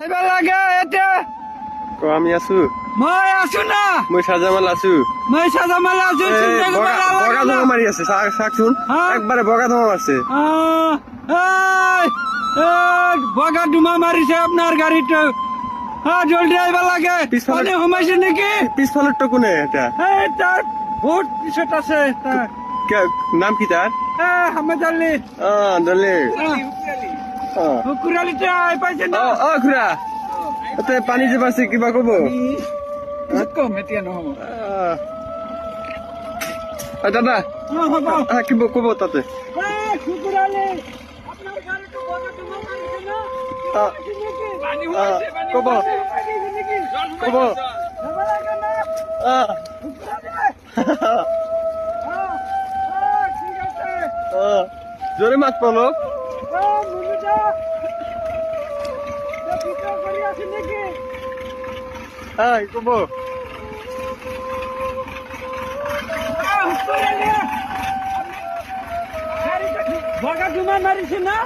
এবার লাগে এটা আমি আছো মই আছো না মই সাজামাল আছো মই সাজামাল আছো চিন্তা করবা বগা ধোঁয়া মারি আছে শাক শুন একবারে বগা ধোঁয়া মারছে বগা ডুমা মারিছে আপনার গাড়িটা হ্যাঁ জলদি আইবা লাগে পানি হমাইছে নাকি পিছফালের তো কোনে এটা তার ভোট পিছত আছে নাম কি তার হামেদ আলী দলে হুকুরালিতে আই পাইছে না খুড়া তাতে পানী যে পাইছে কিবা কব কম এতিয়া নহব দাদা কিবা কব তাতে হুকুরালি আপনার গাড়িটা বগা ডুমা মারিছে না পানি হইছে পানি কব কব জোরে মাছ পালো কব বগা ডুমা মারিছে না